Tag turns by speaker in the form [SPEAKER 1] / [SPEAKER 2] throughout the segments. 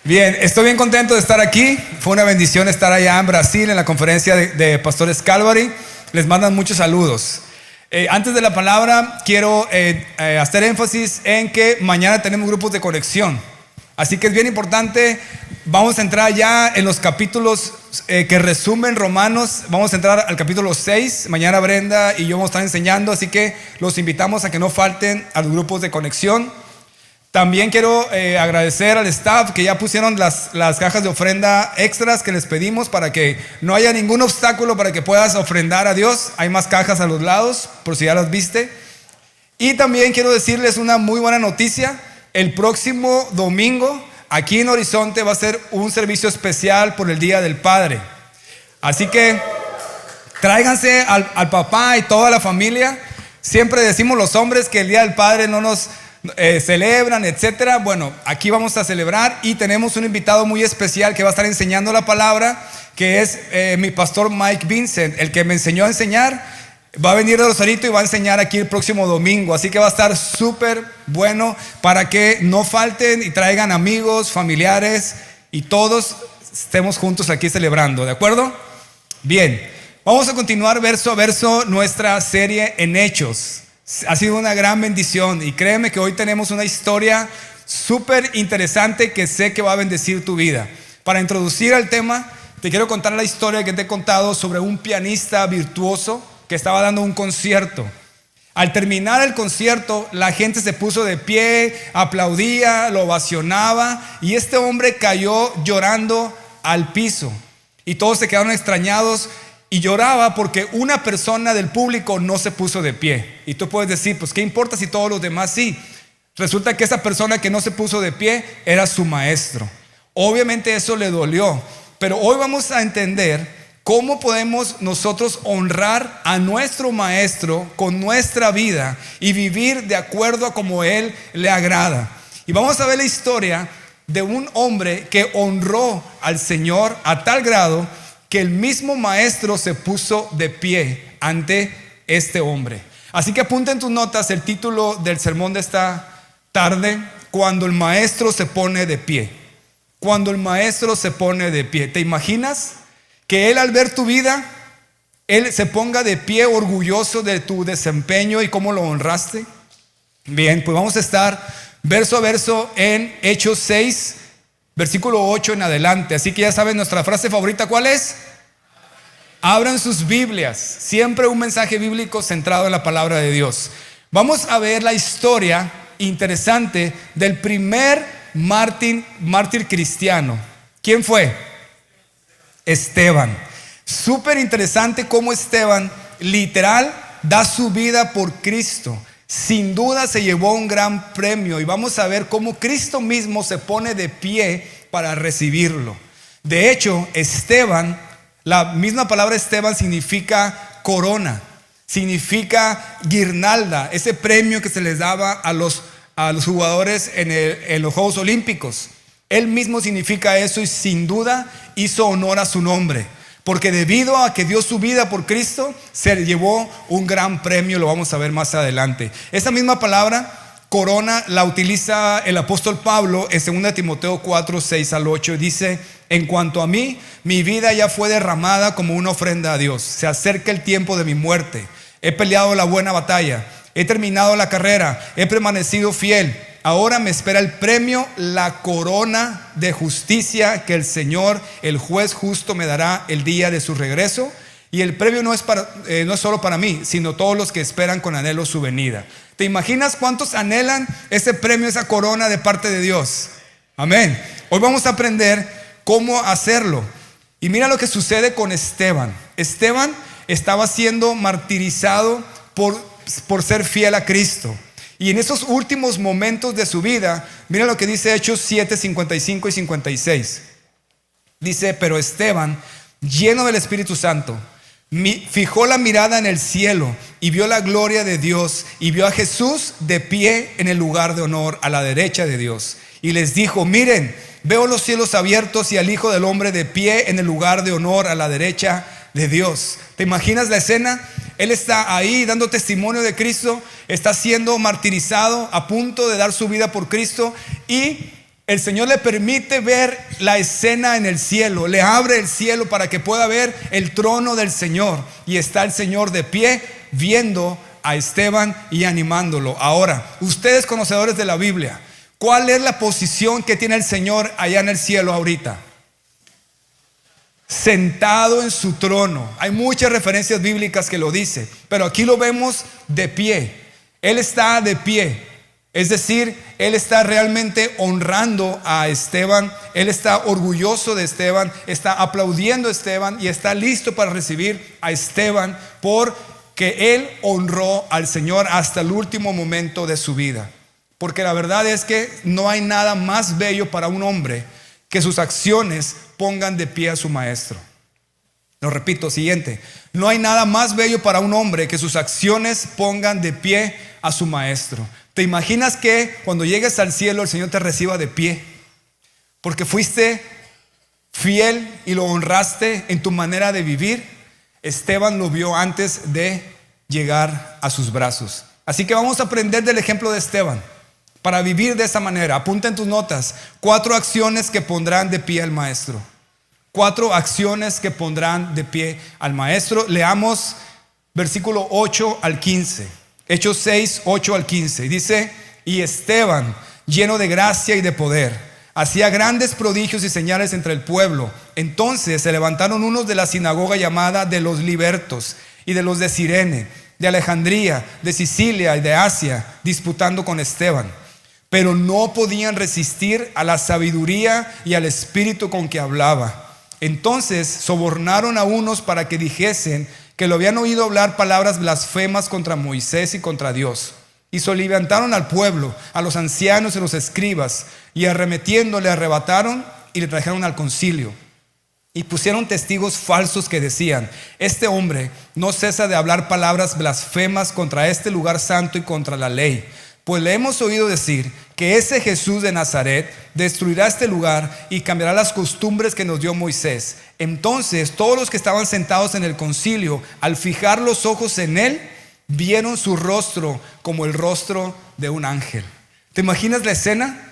[SPEAKER 1] Bien, estoy bien contento de estar aquí. Fue una bendición estar allá en Brasil en la conferencia de Pastores Calvary. Les mandan muchos saludos. Antes de la palabra, quiero hacer énfasis en que mañana tenemos grupos de conexión. Así que es bien importante. Vamos a entrar ya en los capítulos que resumen Romanos. Vamos a entrar al capítulo 6. Mañana Brenda y yo vamos a estar enseñando. Así que los invitamos a que no falten a los grupos de conexión. También quiero agradecer al staff que ya pusieron las cajas de ofrenda extras que les pedimos para que no haya ningún obstáculo para que puedas ofrendar a Dios. Hay más cajas a los lados, por si ya las viste. Y también quiero decirles una muy buena noticia. El próximo domingo, aquí en Horizonte, va a ser un servicio especial por el Día del Padre. Así que tráiganse al papá y toda la familia. Siempre decimos los hombres que el Día del Padre no nos celebran, etcétera. Bueno, aquí vamos a celebrar y tenemos un invitado muy especial que va a estar enseñando la palabra, que es mi pastor Mike Vincent, el que me enseñó a enseñar. Va a venir de Rosarito y va a enseñar aquí el próximo domingo, así que va a estar súper bueno para que no falten y traigan amigos, familiares y todos estemos juntos aquí celebrando, ¿de acuerdo? Bien, vamos a continuar verso a verso nuestra serie en Hechos. Ha sido una gran bendición y créeme que hoy tenemos una historia súper interesante que sé que va a bendecir tu vida. Para introducir al tema, te quiero contar la historia que te he contado sobre un pianista virtuoso que estaba dando un concierto. Al terminar el concierto, la gente se puso de pie, aplaudía, lo ovacionaba y este hombre cayó llorando al piso y todos se quedaron extrañados. Y lloraba porque una persona del público no se puso de pie. Y tú puedes decir, pues ¿qué importa si todos los demás sí? Resulta que esa persona que no se puso de pie era su maestro. Obviamente eso le dolió. Pero hoy vamos a entender cómo podemos nosotros honrar a nuestro maestro con nuestra vida y vivir de acuerdo a como él le agrada. Y vamos a ver la historia de un hombre que honró al Señor a tal grado que el mismo maestro se puso de pie ante este hombre. Así que apunta en tus notas el título del sermón de esta tarde: cuando el maestro se pone de pie. Cuando el maestro se pone de pie. ¿Te imaginas que él, al ver tu vida, él se ponga de pie orgulloso de tu desempeño y cómo lo honraste? Bien, pues vamos a estar verso a verso en Hechos 6, versículo 8 en adelante. Así que ya saben, nuestra frase favorita, ¿cuál es? Abran sus Biblias. Siempre un mensaje bíblico centrado en la palabra de Dios. Vamos a ver la historia interesante del primer mártir cristiano. ¿Quién fue? Esteban. Súper interesante cómo Esteban literal da su vida por Cristo. Sin duda se llevó un gran premio y vamos a ver cómo Cristo mismo se pone de pie para recibirlo. De hecho, Esteban, la misma palabra Esteban significa corona, significa guirnalda, ese premio que se les daba a los jugadores en los Juegos Olímpicos. Él mismo significa eso y sin duda hizo honor a su nombre. Porque debido a que dio su vida por Cristo, se llevó un gran premio, lo vamos a ver más adelante. Esa misma palabra, corona, la utiliza el apóstol Pablo en 2 Timoteo 4, 6 al 8. Dice: en cuanto a mí, mi vida ya fue derramada como una ofrenda a Dios. Se acerca el tiempo de mi muerte. He peleado la buena batalla. He terminado la carrera. He permanecido fiel. Ahora me espera el premio, la corona de justicia que el Señor, el juez justo, me dará el día de su regreso. Y el premio no es solo para mí, sino todos los que esperan con anhelo su venida. ¿Te imaginas cuántos anhelan ese premio, esa corona de parte de Dios? Amén. Hoy vamos a aprender cómo hacerlo. Y mira lo que sucede con Esteban. Esteban estaba siendo martirizado por ser fiel a Cristo. Y en esos últimos momentos de su vida, mira lo que dice Hechos 7, 55 y 56. Dice: pero Esteban, lleno del Espíritu Santo, fijó la mirada en el cielo y vio la gloria de Dios y vio a Jesús de pie en el lugar de honor a la derecha de Dios. Y les dijo: miren, veo los cielos abiertos y al Hijo del Hombre de pie en el lugar de honor a la derecha de Dios. ¿Te imaginas la escena? Él está ahí dando testimonio de Cristo, está siendo martirizado, a punto de dar su vida por Cristo, y El Señor le permite ver la escena en el cielo, le abre el cielo para que pueda ver el trono del Señor. Y está el Señor de pie viendo a Esteban y animándolo. Ahora, ustedes conocedores de la Biblia, ¿cuál es la posición que tiene el Señor allá en el cielo ahorita? Sentado en su trono. Hay muchas referencias bíblicas que lo dice, pero aquí lo vemos de pie. Él está de pie. Es decir, él está realmente honrando a Esteban, él está orgulloso de Esteban, está aplaudiendo a Esteban y está listo para recibir a Esteban porque él honró al Señor hasta el último momento de su vida. Porque la verdad es que no hay nada más bello para un hombre que sus acciones pongan de pie a su maestro. Lo repito, siguiente. No hay nada más bello para un hombre que sus acciones pongan de pie a su maestro. ¿Te imaginas que cuando llegues al cielo el Señor te reciba de pie? Porque fuiste fiel y lo honraste en tu manera de vivir. Esteban lo vio antes de llegar a sus brazos. Así que vamos a aprender del ejemplo de Esteban para vivir de esa manera. Apunta en tus notas 4 acciones que pondrán de pie al maestro. 4 acciones que pondrán de pie al maestro. Leamos versículo 8 al 15. Hechos 6, 8 al 15. Dice: y Esteban, lleno de gracia y de poder, hacía grandes prodigios y señales entre el pueblo. Entonces se levantaron unos de la sinagoga llamada de los libertos, y de los de Cirene, de Alejandría, de Sicilia y de Asia, disputando con Esteban. Pero no podían resistir a la sabiduría y al espíritu con que hablaba. Entonces sobornaron a unos para que dijesen que lo habían oído hablar palabras blasfemas contra Moisés y contra Dios. Y soliviantaron al pueblo, a los ancianos y los escribas, y arremetiendo le arrebataron y le trajeron al concilio. Y pusieron testigos falsos que decían: este hombre no cesa de hablar palabras blasfemas contra este lugar santo y contra la ley. Pues le hemos oído decir que ese Jesús de Nazaret destruirá este lugar y cambiará las costumbres que nos dio Moisés. Entonces todos los que estaban sentados en el concilio, al fijar los ojos en él, vieron su rostro como el rostro de un ángel. ¿Te imaginas la escena?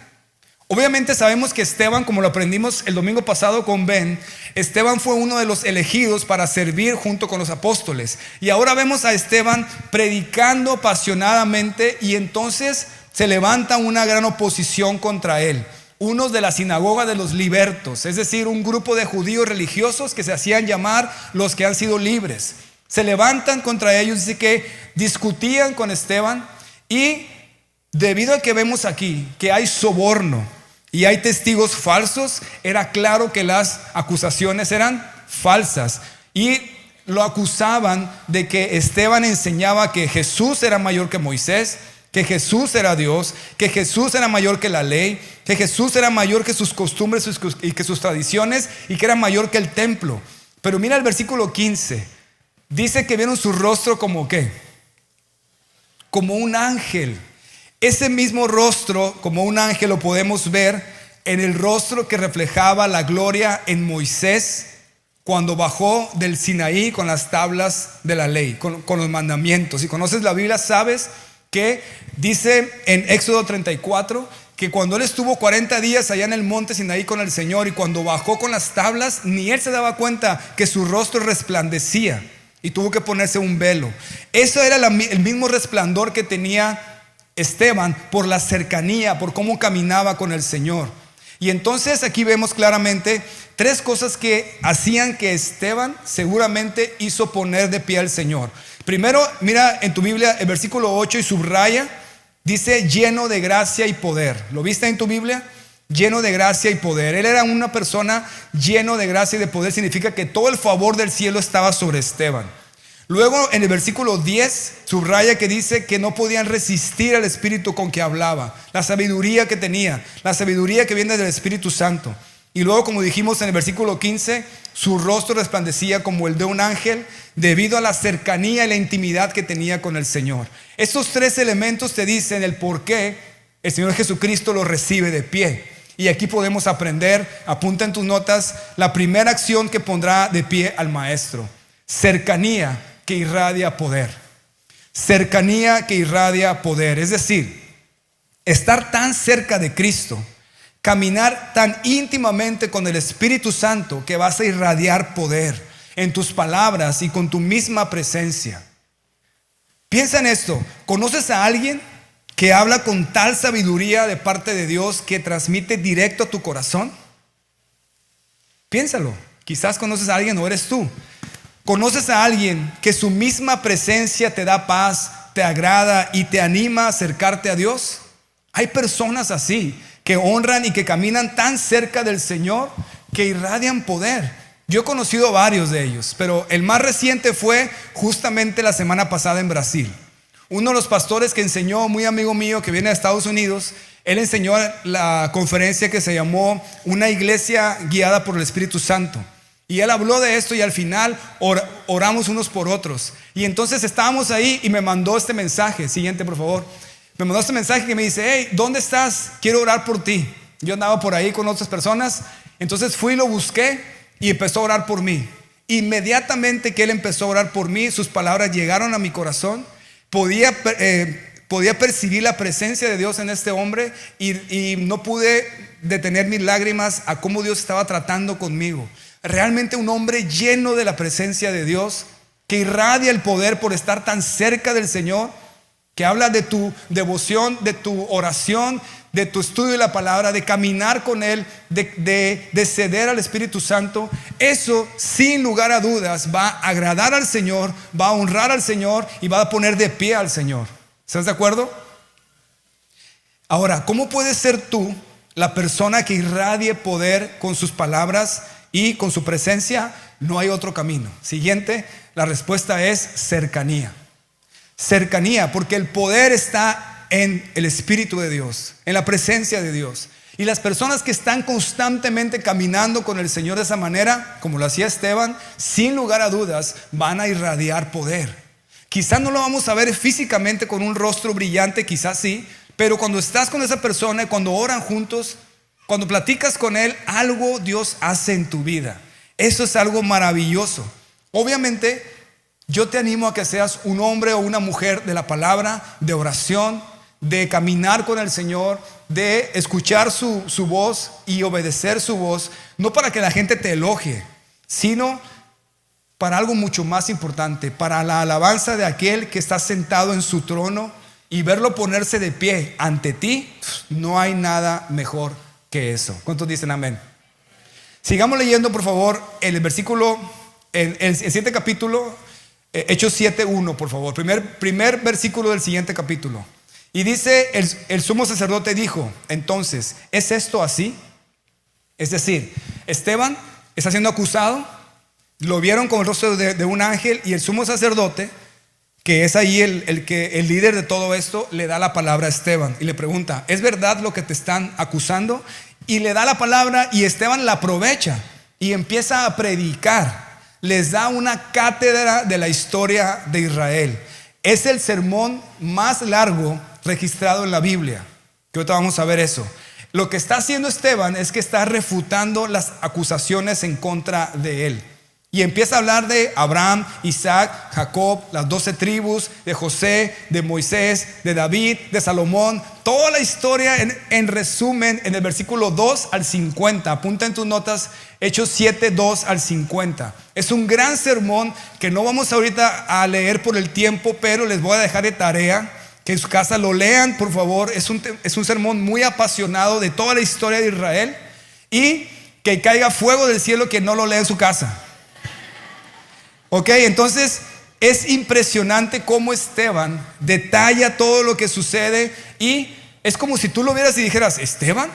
[SPEAKER 1] Obviamente sabemos que Esteban, como lo aprendimos el domingo pasado con Ben, Esteban fue uno de los elegidos para servir junto con los apóstoles. Y ahora vemos a Esteban predicando apasionadamente, y entonces se levanta una gran oposición contra él. Unos de la sinagoga de los libertos, es decir, un grupo de judíos religiosos que se hacían llamar los que han sido libres. Se levantan contra ellos, dice que discutían con Esteban, y debido a que vemos aquí que hay soborno y hay testigos falsos, era claro que las acusaciones eran falsas. Y lo acusaban de que Esteban enseñaba que Jesús era mayor que Moisés, que Jesús era Dios, que Jesús era mayor que la ley, que Jesús era mayor que sus costumbres y que sus tradiciones, y que era mayor que el templo. Pero mira el versículo 15. Dice que vieron su rostro como ¿qué? Como un ángel. Ese mismo rostro, como un ángel, lo podemos ver en el rostro que reflejaba la gloria en Moisés cuando bajó del Sinaí con las tablas de la ley, con los mandamientos. Si conoces la Biblia, sabes que dice en Éxodo 34 que cuando él estuvo 40 días allá en el monte Sinaí con el Señor, y cuando bajó con las tablas, ni él se daba cuenta que su rostro resplandecía y tuvo que ponerse un velo. Eso era el mismo resplandor que tenía Esteban por la cercanía, por cómo caminaba con el Señor. Y entonces aquí vemos claramente 3 cosas que hacían que Esteban seguramente hizo poner de pie al Señor. Primero, mira en tu Biblia el versículo 8 y subraya, dice lleno de gracia y poder. ¿Lo viste en tu Biblia? Lleno de gracia y poder. Él era una persona lleno de gracia y de poder. Significa que todo el favor del cielo estaba sobre Esteban. Luego en el versículo 10 subraya que dice que no podían resistir al espíritu con que hablaba, la sabiduría que tenía, la sabiduría que viene del Espíritu Santo. Y luego, como dijimos en el versículo 15, su rostro resplandecía como el de un ángel debido a la cercanía y la intimidad que tenía con el Señor. Estos 3 elementos te dicen el por qué el Señor Jesucristo lo recibe de pie. Y aquí podemos aprender, apunta en tus notas, la primera acción que pondrá de pie al maestro: cercanía que irradia poder. Cercanía que irradia poder. Es decir, estar tan cerca de Cristo Caminar tan íntimamente con el Espíritu Santo que vas a irradiar poder en tus palabras y con tu misma presencia. Piensa en esto. ¿Conoces a alguien que habla con tal sabiduría de parte de Dios que transmite directo a tu corazón? Piénsalo. Quizás conoces a alguien o eres tú. ¿Conoces a alguien que su misma presencia te da paz, te agrada y te anima a acercarte a Dios? Hay personas así que honran y que caminan tan cerca del Señor que irradian poder. Yo he conocido varios de ellos, pero el más reciente fue justamente la semana pasada en Brasil. Uno de los pastores que enseñó, muy amigo mío que viene de Estados Unidos, él enseñó la conferencia que se llamó Una iglesia guiada por el Espíritu Santo. Y él habló de esto y al final oramos unos por otros. Y entonces estábamos ahí y me mandó este mensaje. Siguiente, por favor. Me mandó este mensaje que me dice: hey, ¿dónde estás? Quiero orar por ti. Yo andaba por ahí con otras personas. Entonces fui y lo busqué y empezó a orar por mí. Inmediatamente que él empezó a orar por mí, sus palabras llegaron a mi corazón. Podía percibir la presencia de Dios en este hombre y no pude detener mis lágrimas a cómo Dios estaba tratando conmigo. Realmente un hombre lleno de la presencia de Dios, que irradia el poder por estar tan cerca del Señor, que habla de tu devoción, de tu oración, de tu estudio de la palabra, de caminar con Él, de ceder al Espíritu Santo. Eso, sin lugar a dudas, va a agradar al Señor, va a honrar al Señor y va a poner de pie al Señor. ¿Estás de acuerdo? Ahora, ¿cómo puedes ser tú la persona que irradie poder con sus palabras y con su presencia? No hay otro camino. Siguiente, la respuesta es cercanía. Cercanía, porque el poder está en el Espíritu de Dios, en la presencia de Dios. Y las personas que están constantemente caminando con el Señor de esa manera, como lo hacía Esteban, sin lugar a dudas, van a irradiar poder. Quizás no lo vamos a ver físicamente con un rostro brillante, quizás sí, pero cuando estás con esa persona y cuando oran juntos, cuando platicas con él, algo Dios hace en tu vida. Eso es algo maravilloso. Obviamente, yo te animo a que seas un hombre o una mujer de la palabra, de oración, de caminar con el Señor, de escuchar su voz y obedecer su voz, no para que la gente te elogie, sino para algo mucho más importante, para la alabanza de aquel que está sentado en su trono, y verlo ponerse de pie ante ti. No hay nada mejor que eso. ¿Cuántos dicen amén? Sigamos leyendo, por favor, el versículo, el siguiente capítulo, Hechos 7:1, por favor. Primer versículo del siguiente capítulo. Y dice: el sumo sacerdote dijo, entonces, ¿es esto así? Es decir, Esteban está siendo acusado, lo vieron con el rostro de un ángel, y el sumo sacerdote, que es ahí el líder de todo esto, le da la palabra a Esteban y le pregunta: ¿es verdad lo que te están acusando? Y le da la palabra, y Esteban la aprovecha y empieza a predicar. Les da una cátedra de la historia de Israel. Es el sermón más largo registrado en la Biblia, que ahorita vamos a ver eso. Lo que está haciendo Esteban es que está refutando las acusaciones en contra de él. Y empieza a hablar de Abraham, Isaac, Jacob, las 12 tribus, de José, de Moisés, de David, de Salomón. Toda la historia en resumen en el versículo 2 al 50. Apunta en tus notas, Hechos 7, 2 al 50. Es un gran sermón que no vamos ahorita a leer por el tiempo, pero les voy a dejar de tarea que en su casa lo lean, por favor. Es un sermón muy apasionado de toda la historia de Israel, y que caiga fuego del cielo que no lo lea en su casa. Ok, entonces es impresionante cómo Esteban detalla todo lo que sucede, y es como si tú lo vieras y dijeras: Esteban,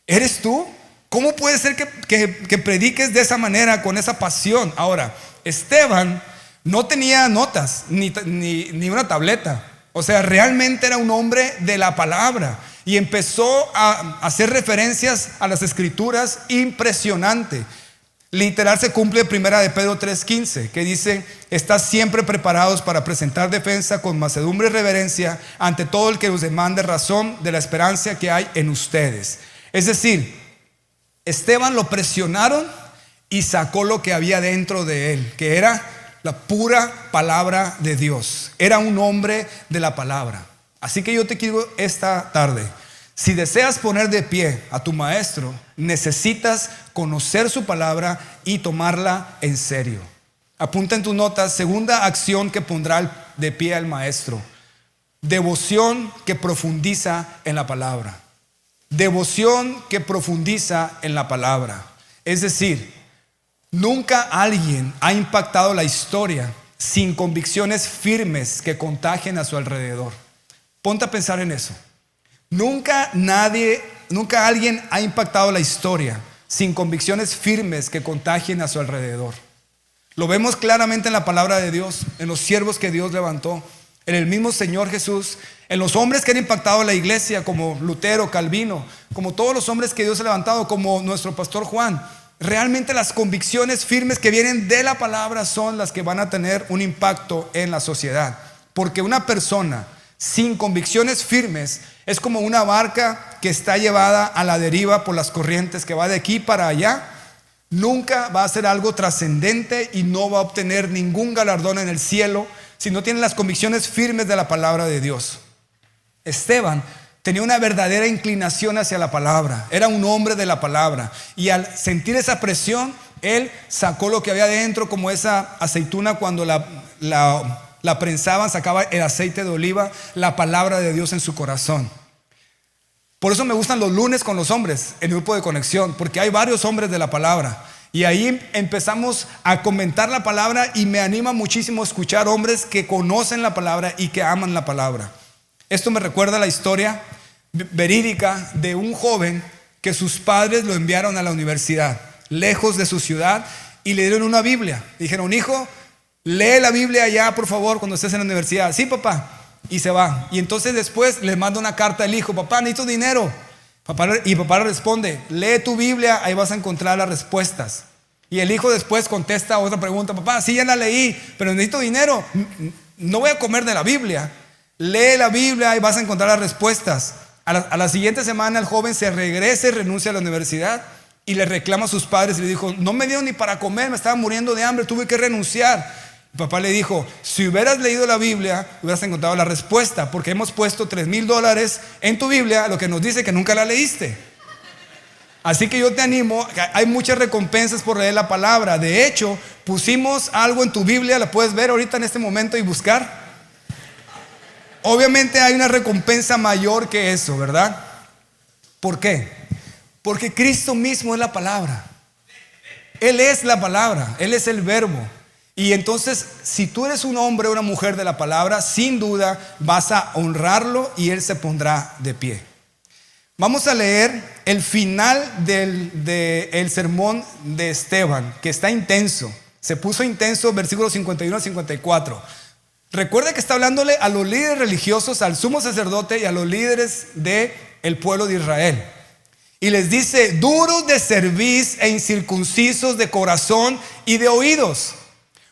[SPEAKER 1] ¿eres tú? ¿Cómo puede ser que prediques de esa manera, con esa pasión? Ahora, Esteban no tenía notas ni una tableta. O sea, realmente era un hombre de la palabra, y empezó a hacer referencias a las escrituras impresionante. Literal se cumple 1 de Pedro 3:15, que dice: estad siempre preparados para presentar defensa con mansedumbre y reverencia ante todo el que os demande razón de la esperanza que hay en ustedes. Es decir, Esteban lo presionaron y sacó lo que había dentro de él, que era la pura palabra de Dios. Era un hombre de la palabra. Así que yo te quiero esta tarde: Si deseas poner de pie a tu maestro, necesitas conocer su palabra y tomarla en serio. Apunta en tus notas, segunda acción que pondrá de pie al maestro: devoción que profundiza en la palabra. Devoción que profundiza en la palabra. Es decir, nunca alguien ha impactado la historia sin convicciones firmes que contagien a su alrededor. Ponte a pensar en eso. Nunca alguien ha impactado la historia sin convicciones firmes que contagien a su alrededor. Lo vemos claramente en la palabra de Dios, en los siervos que Dios levantó, en el mismo Señor Jesús, en los hombres que han impactado la iglesia, como Lutero, Calvino, como todos los hombres que Dios ha levantado, como nuestro pastor Juan. Realmente las convicciones firmes que vienen de la palabra son las que van a tener un impacto en la sociedad. Porque una persona sin convicciones firmes es como una barca que está llevada a la deriva por las corrientes, que va de aquí para allá. Nunca va a ser algo trascendente y no va a obtener ningún galardón en el cielo si no tiene las convicciones firmes de la palabra de Dios. Esteban tenía una verdadera inclinación hacia la palabra, era un hombre de la palabra, y al sentir esa presión, él sacó lo que había dentro, como esa aceituna cuando la prensaban, sacaba el aceite de oliva, la palabra de Dios en su corazón. Por eso me gustan los lunes con los hombres, el grupo de conexión, porque hay varios hombres de la palabra. Y ahí empezamos a comentar la palabra y me anima muchísimo escuchar hombres que conocen la palabra y que aman la palabra. Esto me recuerda la historia verídica de un joven que sus padres lo enviaron a la universidad, lejos de su ciudad, y le dieron una Biblia. Dijeron: hijo, lee la Biblia allá, por favor, cuando estés en la universidad. Sí, papá. Y se va. Y entonces después le manda una carta al hijo: papá, necesito dinero. Y papá le responde: lee tu Biblia, ahí vas a encontrar las respuestas. Y el hijo después contesta otra pregunta: papá, sí, ya la leí, pero necesito dinero, no voy a comer de la Biblia. Lee la Biblia y vas a encontrar las respuestas. A la siguiente semana el joven se regresa y renuncia a la universidad y le reclama a sus padres y le dijo: no me dieron ni para comer, me estaba muriendo de hambre, tuve que renunciar. Y papá le dijo: si hubieras leído la Biblia, hubieras encontrado la respuesta, porque hemos puesto $3,000 en tu Biblia, lo que nos dice que nunca la leíste. Así que yo te animo, hay muchas recompensas por leer la palabra. De hecho, pusimos algo en tu Biblia, la puedes ver ahorita en este momento y buscar. Obviamente hay una recompensa mayor que eso, ¿verdad? ¿Por qué? Porque Cristo mismo es la palabra. Él es la palabra, Él es el verbo. Y entonces, si tú eres un hombre o una mujer de la palabra, sin duda vas a honrarlo y Él se pondrá de pie. Vamos a leer el final del sermón de Esteban, que está intenso. Se puso intenso, versículos 51 a 54. Recuerda que está hablándole a los líderes religiosos, al sumo sacerdote y a los líderes del pueblo de Israel. Y les dice: duros de cerviz e incircuncisos de corazón y de oídos.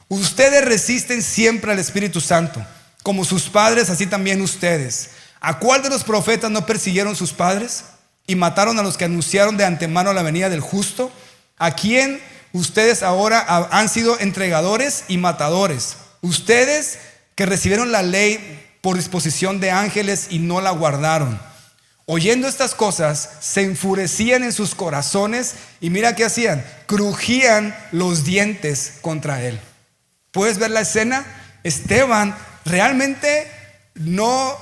[SPEAKER 1] Ustedes resisten siempre al Espíritu Santo, como sus padres, así también ustedes. ¿A cuál de los profetas no persiguieron sus padres y mataron a los que anunciaron de antemano la venida del justo? ¿A quién ustedes ahora han sido entregadores y matadores? Ustedes que recibieron la ley por disposición de ángeles y no la guardaron. Oyendo estas cosas, se enfurecían en sus corazones y mira qué hacían: crujían los dientes contra él. ¿Puedes ver la escena? Esteban realmente no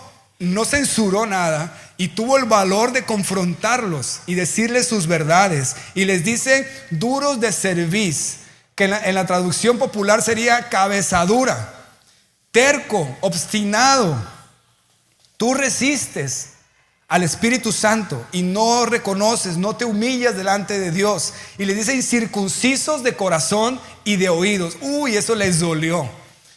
[SPEAKER 1] censuró nada y tuvo el valor de confrontarlos y decirles sus verdades. Y les dice: duros de cerviz, que en la traducción popular sería cabezadura. Terco, obstinado, tú resistes al Espíritu Santo y no reconoces, no te humillas delante de Dios. Y le dice: incircuncisos de corazón y de oídos. Uy, eso les dolió,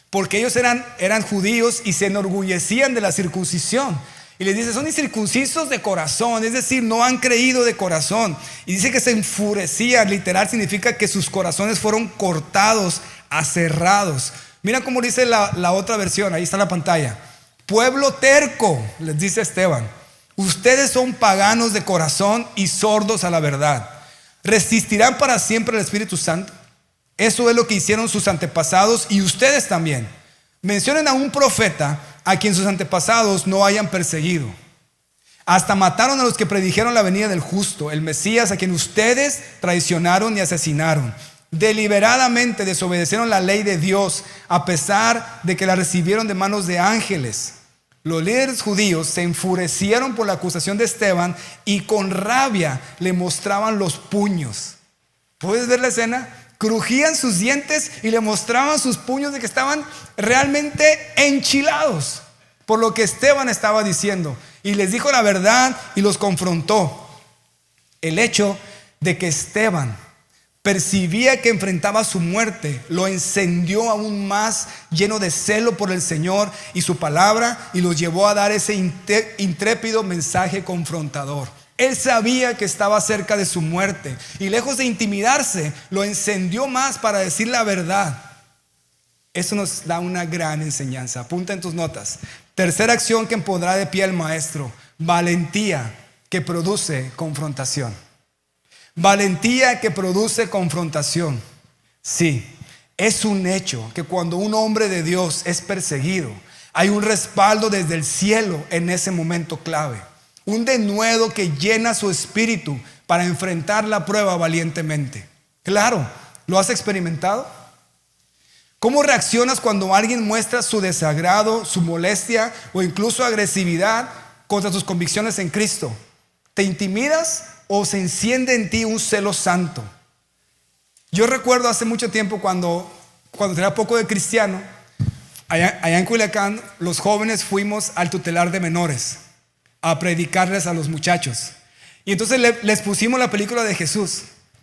[SPEAKER 1] porque ellos eran judíos y se enorgullecían de la circuncisión. Y les dice: son incircuncisos de corazón, es decir, no han creído de corazón. Y dice que se enfurecían, literal significa que sus corazones fueron cortados, aserrados. Mira cómo dice la otra versión, ahí está en la pantalla. Pueblo terco, les dice Esteban, ustedes son paganos de corazón y sordos a la verdad. ¿Resistirán para siempre al Espíritu Santo? Eso es lo que hicieron sus antepasados y ustedes también. Mencionen a un profeta a quien sus antepasados no hayan perseguido. Hasta mataron a los que predijeron la venida del justo, el Mesías, a quien ustedes traicionaron y asesinaron. Deliberadamente desobedecieron la ley de Dios, a pesar de que la recibieron de manos de ángeles. Los líderes judíos se enfurecieron por la acusación de Esteban y con rabia le mostraban los puños. ¿Puedes ver la escena? Crujían sus dientes y le mostraban sus puños de que estaban realmente enchilados por lo que Esteban estaba diciendo. Y les dijo la verdad y los confrontó. El hecho de que Esteban percibía que enfrentaba su muerte lo encendió aún más, lleno de celo por el Señor y su palabra, y los llevó a dar ese intrépido mensaje confrontador. Él sabía que estaba cerca de su muerte y lejos de intimidarse, lo encendió más para decir la verdad. Eso nos da una gran enseñanza. Apunta en tus notas. Tercera acción que pondrá de pie al maestro: valentía que produce confrontación. Valentía que produce confrontación. Sí, es un hecho que cuando un hombre de Dios es perseguido, hay un respaldo desde el cielo en ese momento clave. Un denuedo que llena su espíritu para enfrentar la prueba valientemente. Claro, ¿lo has experimentado? ¿Cómo reaccionas cuando alguien muestra su desagrado, su molestia o incluso agresividad contra tus convicciones en Cristo? ¿Te intimidas o se enciende en ti un celo santo? Yo recuerdo hace mucho tiempo cuando tenía poco de cristiano, allá en Culiacán, los jóvenes fuimos al tutelar de menores a predicarles a los muchachos. Y entonces les pusimos la película de Jesús.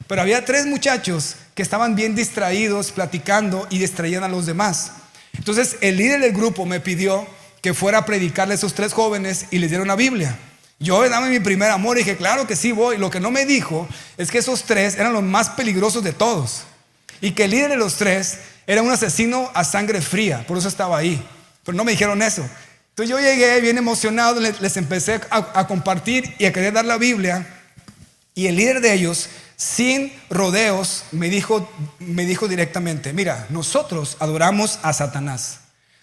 [SPEAKER 1] Pero había 3 muchachos que estaban bien distraídos, platicando y distraían a los demás. Entonces el líder del grupo me pidió que fuera a predicarle a esos 3 jóvenes y les diera una Biblia. Yo dame mi primer amor y dije, claro que sí voy. Lo que no me dijo es que esos 3 eran los más peligrosos de todos. Y que el líder de los 3 era un asesino a sangre fría, por eso estaba ahí. Pero no me dijeron eso. Entonces yo llegué bien emocionado, les empecé a compartir y a querer dar la Biblia. Y el líder de ellos, sin rodeos, me dijo directamente: mira, nosotros adoramos a Satanás.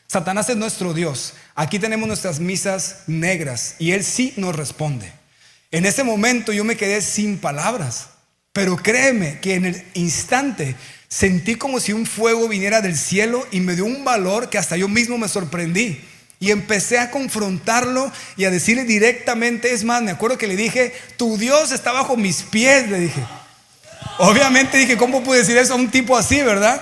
[SPEAKER 1] Satanás es nuestro Dios. Aquí tenemos nuestras misas negras y él sí nos responde. En ese momento yo me quedé sin palabras, pero créeme que en el instante sentí como si un fuego viniera del cielo y me dio un valor que hasta yo mismo me sorprendí. Y empecé a confrontarlo y a decirle directamente. Es más, me acuerdo que le dije: tu Dios está bajo mis pies, le dije. Obviamente dije, ¿cómo pude decir eso a un tipo así, verdad?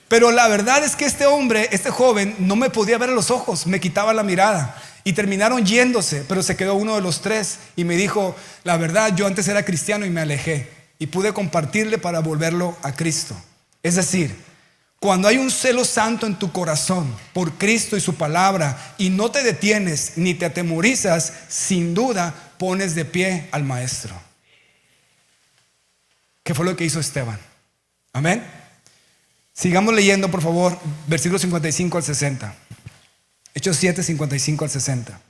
[SPEAKER 1] Pero la verdad es que este hombre, este joven, no me podía ver a los ojos, me quitaba la mirada. Y terminaron yéndose, pero se quedó uno de los 3 y me dijo: la verdad, yo antes era cristiano y me alejé. Y pude compartirle para volverlo a Cristo. Es decir, cuando hay un celo santo en tu corazón por Cristo y su palabra y no te detienes ni te atemorizas, sin duda pones de pie al maestro. ¿Qué fue lo que hizo Esteban? Amén. Sigamos leyendo, por favor, versículos 55 al 60. Hechos 7, 55 al 60.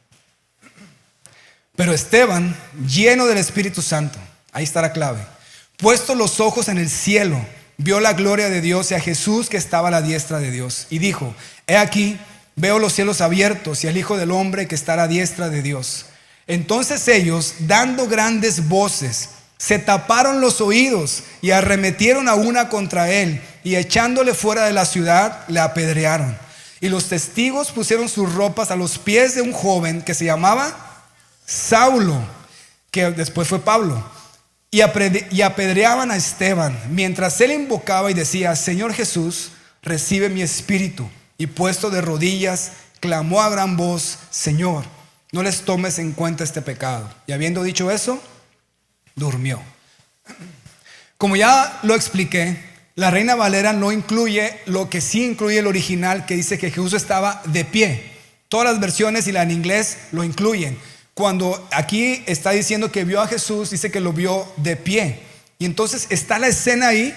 [SPEAKER 1] Pero Esteban, lleno del Espíritu Santo, ahí está la clave, puesto los ojos en el cielo, vio la gloria de Dios y a Jesús que estaba a la diestra de Dios. Y dijo: he aquí, veo los cielos abiertos y al Hijo del Hombre que está a la diestra de Dios. Entonces ellos, dando grandes voces, se taparon los oídos y arremetieron a una contra él, y echándole fuera de la ciudad, le apedrearon. Y los testigos pusieron sus ropas a los pies de un joven que se llamaba Saulo, que después fue Pablo, y apedreaban a Esteban, mientras él invocaba y decía: Señor Jesús, recibe mi espíritu. Y puesto de rodillas, clamó a gran voz: Señor, no les tomes en cuenta este pecado. Y habiendo dicho eso, durmió. Como ya lo expliqué, la Reina Valera no incluye lo que sí incluye el original, que dice que Jesús estaba de pie. Todas las versiones y la en inglés lo incluyen. Cuando aquí está diciendo que vio a Jesús, dice que lo vio de pie. Y entonces está la escena ahí,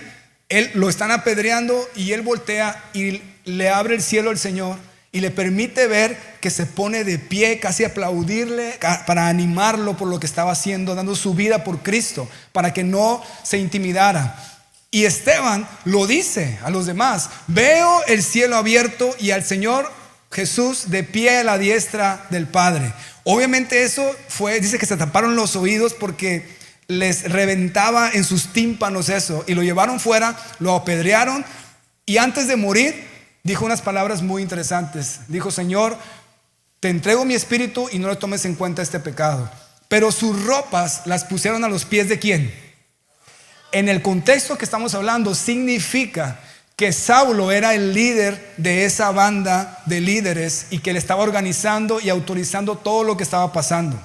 [SPEAKER 1] él lo están apedreando y él voltea y le abre el cielo al Señor y le permite ver que se pone de pie, casi aplaudirle para animarlo por lo que estaba haciendo, dando su vida por Cristo, para que no se intimidara. Y Esteban lo dice a los demás: veo el cielo abierto y al Señor Jesús de pie a la diestra del Padre. Obviamente eso fue, dice que se taparon los oídos porque les reventaba en sus tímpanos eso, y lo llevaron fuera, lo apedrearon, y antes de morir dijo unas palabras muy interesantes. Dijo: Señor, te entrego mi espíritu y no le tomes en cuenta este pecado. Pero sus ropas las pusieron a los pies de ¿quién? En el contexto que estamos hablando, significa que Saulo era el líder de esa banda de líderes y que le estaba organizando y autorizando todo lo que estaba pasando.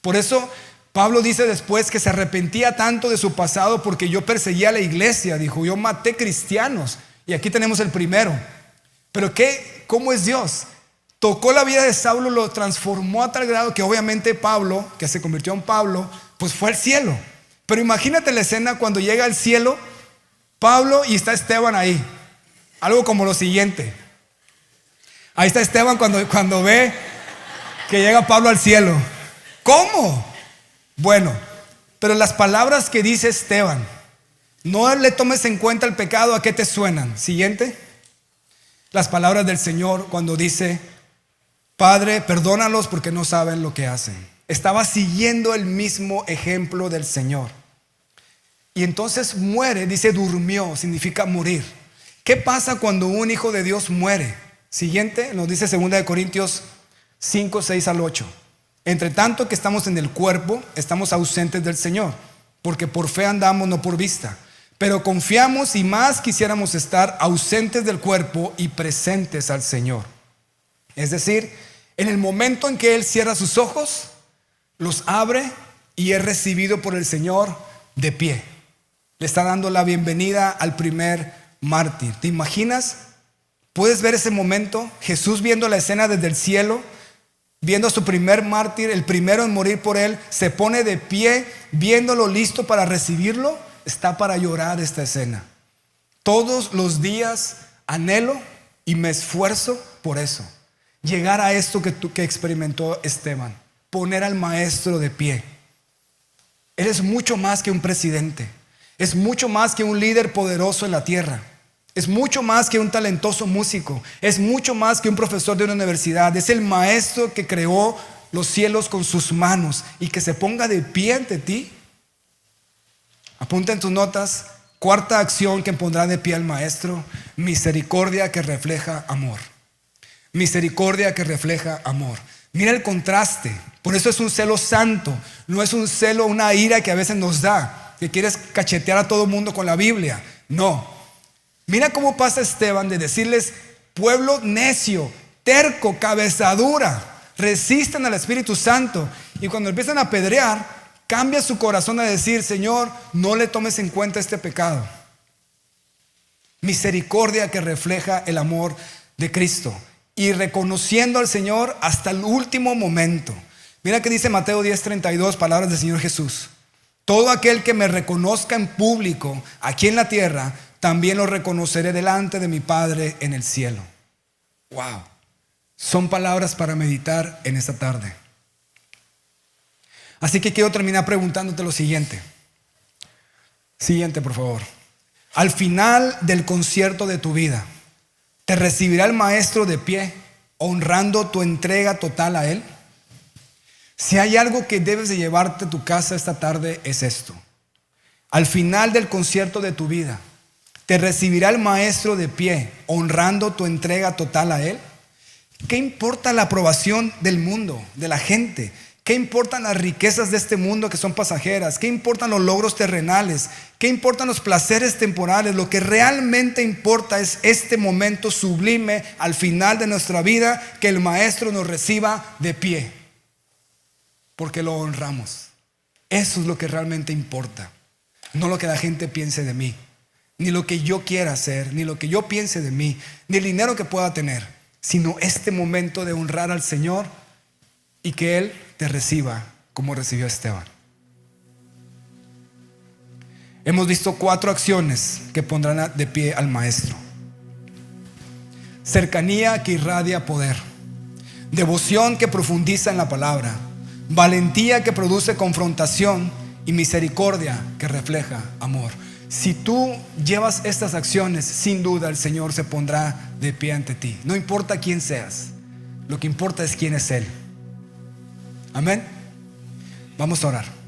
[SPEAKER 1] Por eso Pablo dice después que se arrepentía tanto de su pasado porque yo perseguía a la iglesia. Dijo: yo maté cristianos, y aquí tenemos el primero. Pero ¿cómo es Dios? Tocó la vida de Saulo, lo transformó a tal grado que obviamente Pablo, que se convirtió en Pablo, pues fue al cielo. Pero imagínate la escena cuando llega al cielo Pablo y está Esteban ahí. Algo como lo siguiente. Ahí está Esteban cuando ve que llega Pablo al cielo. ¿Cómo? Bueno, pero las palabras que dice Esteban: no le tomes en cuenta el pecado, ¿a qué te suenan? Siguiente. Las palabras del Señor cuando dice: Padre, perdónalos porque no saben lo que hacen. Estaba siguiendo el mismo ejemplo del Señor. Y entonces muere, dice durmió, significa morir. ¿Qué pasa cuando un hijo de Dios muere? Siguiente, nos dice 2 Corintios 5, 6 al 8. Entre tanto que estamos en el cuerpo, estamos ausentes del Señor, porque por fe andamos, no por vista. Pero confiamos y más quisiéramos estar ausentes del cuerpo y presentes al Señor. Es decir, en el momento en que Él cierra sus ojos, los abre y es recibido por el Señor de pie. Le está dando la bienvenida al primer mártir. ¿Te imaginas? ¿Puedes ver ese momento? Jesús viendo la escena desde el cielo, viendo a su primer mártir, el primero en morir por Él, se pone de pie, viéndolo listo para recibirlo. Está para llorar esta escena. Todos los días anhelo y me esfuerzo por eso. Llegar a esto que experimentó Esteban. Poner al maestro de pie. Eres mucho más que un presidente. Es mucho más que un líder poderoso en la tierra. Es mucho más que un talentoso músico. Es mucho más que un profesor de una universidad. Es el maestro que creó los cielos con sus manos y que se ponga de pie ante ti. Apunta en tus notas: cuarta acción que pondrá de pie al maestro: misericordia que refleja amor. Misericordia que refleja amor. Mira el contraste. Por eso es un celo santo. No es un celo, una ira que a veces nos da, que quieres cachetear a todo mundo con la Biblia. No. Mira cómo pasa Esteban de decirles: pueblo necio, terco, cabezadura, resisten al Espíritu Santo. Y cuando empiezan a apedrear, cambia su corazón a decir: Señor, no le tomes en cuenta este pecado. Misericordia que refleja el amor de Cristo. Y reconociendo al Señor hasta el último momento. Mira que dice Mateo 10:32, palabras del Señor Jesús: todo aquel que me reconozca en público aquí en la tierra, también lo reconoceré delante de mi Padre en el cielo. Wow. Son palabras para meditar en esta tarde. Así que quiero terminar preguntándote lo siguiente. Siguiente, por favor. Al final del concierto de tu vida, ¿te recibirá el maestro de pie, honrando tu entrega total a Él? Si hay algo que debes de llevarte a tu casa esta tarde, es esto. Al final del concierto de tu vida, ¿te recibirá el maestro de pie, honrando tu entrega total a Él? ¿Qué importa la aprobación del mundo, de la gente? ¿Qué importan las riquezas de este mundo que son pasajeras? ¿Qué importan los logros terrenales? ¿Qué importan los placeres temporales? Lo que realmente importa es este momento sublime al final de nuestra vida, que el maestro nos reciba de pie, porque lo honramos. Eso es lo que realmente importa. No lo que la gente piense de mí, ni lo que yo quiera hacer, ni lo que yo piense de mí, ni el dinero que pueda tener, sino este momento de honrar al Señor y que Él te reciba como recibió a Esteban. Hemos visto 4 acciones que pondrán de pie al maestro: cercanía que irradia poder, devoción que profundiza en la palabra, valentía que produce confrontación y misericordia que refleja amor. Si tú llevas estas acciones, sin duda el Señor se pondrá de pie ante ti. No importa quién seas, lo que importa es quién es Él. Amén. Vamos a orar.